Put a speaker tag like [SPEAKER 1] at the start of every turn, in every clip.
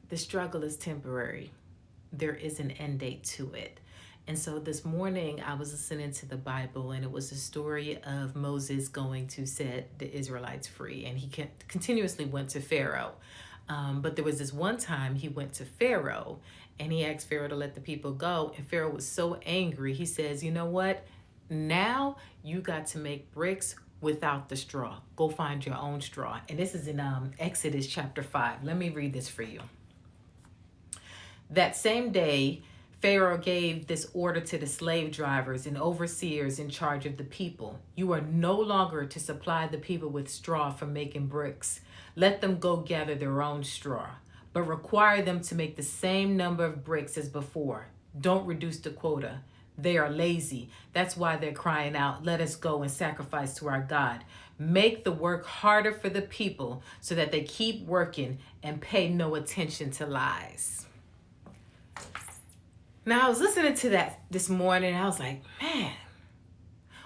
[SPEAKER 1] The struggle is temporary. There is an end date to it. And so this morning I was listening to the Bible, and it was a story of Moses going to set the Israelites free. And he continuously went to Pharaoh. But there was this one time he went to Pharaoh and he asked Pharaoh to let the people go. And Pharaoh was so angry. He says, you know what? Now you got to make bricks without the straw. Go find your own straw. And this is in Exodus chapter 5. Let me read this for you. That same day, Pharaoh gave this order to the slave drivers and overseers in charge of the people. You are no longer to supply the people with straw for making bricks. Let them go gather their own straw, but require them to make the same number of bricks as before. Don't reduce the quota. They are lazy. That's why they're crying out, let us go and sacrifice to our God. Make the work harder for the people so that they keep working and pay no attention to lies. Now, I was listening to that this morning, and I was like, man,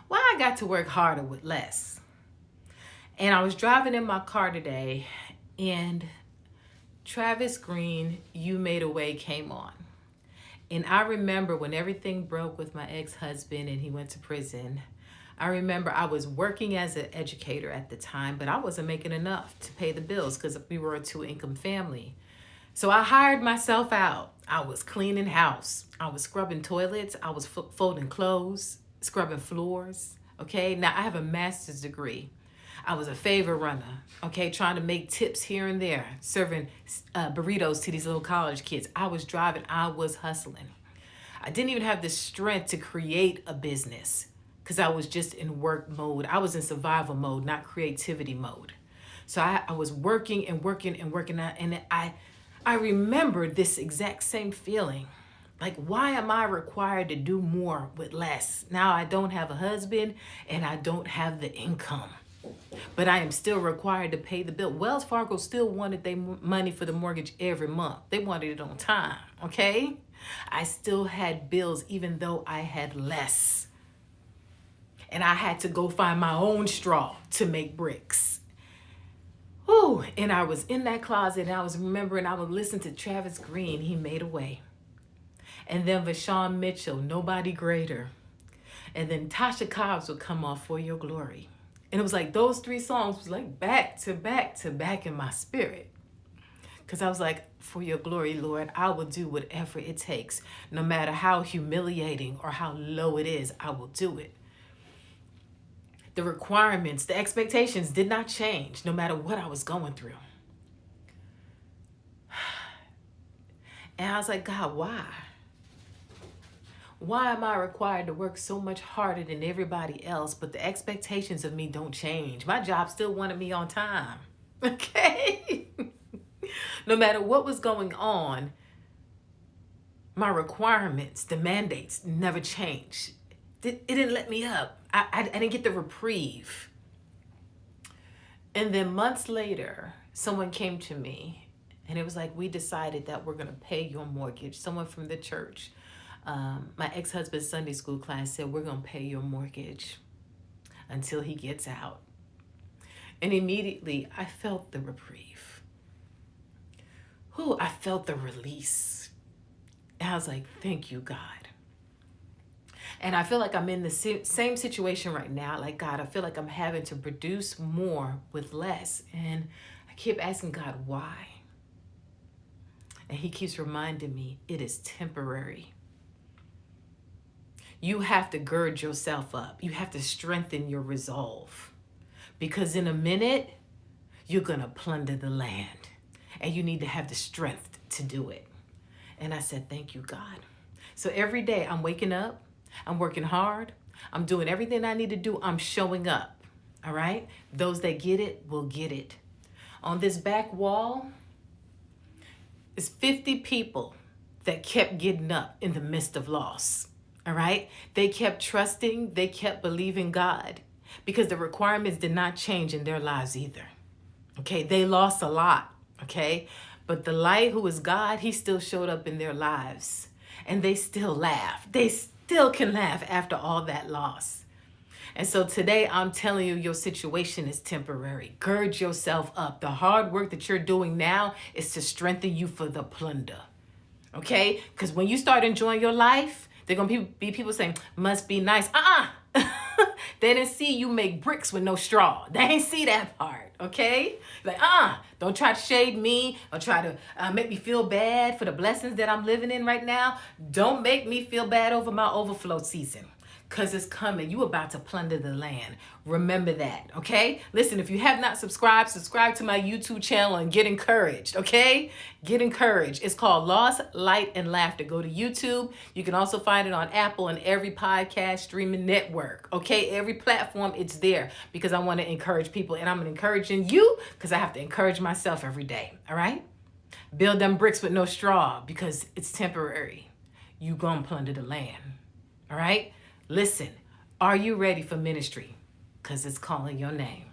[SPEAKER 1] why I got to work harder with less? And I was driving in my car today, and TravisGreene, You Made a Way came on. And I remember when everything broke with my ex-husband and he went to prison, I remember I was working as an educator at the time, but I wasn't making enough to pay the bills because we were a two-income family. So I hired myself out. I was cleaning house. I was scrubbing toilets. I was folding clothes, scrubbing floors. Okay, now I have a master's degree. I was a favor runner, okay, trying to make tips here and there, serving burritos to these little college kids. I was driving. I was hustling. I didn't even have the strength to create a business because I was just in work mode. I was in survival mode, not creativity mode. So I was working and working and working out, and I remembered this exact same feeling. Like, why am I required to do more with less? Now I don't have a husband and I don't have the income, but I am still required to pay the bill. Wells Fargo still wanted their money for the mortgage every month. They wanted it on time, okay? I still had bills even though I had less. And I had to go find my own straw to make bricks. Whew. And I was in that closet and I was remembering I would listen to TravisGreene, He Made a Way. And then VashawnMitchell, Nobody Greater. And then tashacobbs would come off, For Your Glory. And it was like those three songs was like back to back to back in my spirit. Because I was like, for your glory, Lord, I will do whatever it takes. No matter how humiliating or how low it is, I will do it. The requirements, the expectations did not change no matter what I was going through. And I was like, God, why? Why am I required to work so much harder than everybody else, but the expectations of me don't change? My job still wanted me on time, okay? No matter what was going on, my requirements, the mandates never changed. It didn't let me up. I didn't get the reprieve. And then months later, someone came to me and it was like, we decided that we're going to pay your mortgage. Someone from the church. My ex-husband's Sunday school class said, we're going to pay your mortgage until he gets out. And immediately I felt the reprieve. I felt the release. And I was like, thank you, God. And I feel like I'm in the same situation right now. Like, God, I feel like I'm having to produce more with less. And I keep asking God, why? And he keeps reminding me, it is temporary. You have to gird yourself up. You have to strengthen your resolve. Because in a minute, you're going to plunder the land. And you need to have the strength to do it. And I said, thank you, God. So every day I'm waking up. I'm working hard. I'm doing everything I need to do. I'm showing up. All right? Those that get it will get it. On this back wall is 50 people that kept getting up in the midst of loss. All right? They kept trusting. They kept believing God because the requirements did not change in their lives either. Okay? They lost a lot. Okay? But the light who is God, he still showed up in their lives. And they still laugh. They still can laugh after all that loss. And so today I'm telling you, your situation is temporary. Gird yourself up. The hard work that you're doing now is to strengthen you for the plunder. Okay? Because when you start enjoying your life, there are going to be people saying, must be nice. They didn't see you make bricks with no straw. They ain't see that part. Okay? Like, don't try to shade me or try to make me feel bad for the blessings that I'm living in right now. Don't make me feel bad over my overflow season. Because it's coming. You about to plunder the land. Remember that, okay? Listen, if you have not subscribed, subscribe to my YouTube channel and get encouraged, okay? Get encouraged. It's called Lost, Light, and Laughter. Go to YouTube. You can also find it on Apple and every podcast streaming network, okay? Every platform, it's there because I want to encourage people. And I'm encouraging you because I have to encourage myself every day, all right? Build them bricks with no straw because it's temporary. You gonna plunder the land, all right? Listen, are you ready for ministry? Because it's calling your name.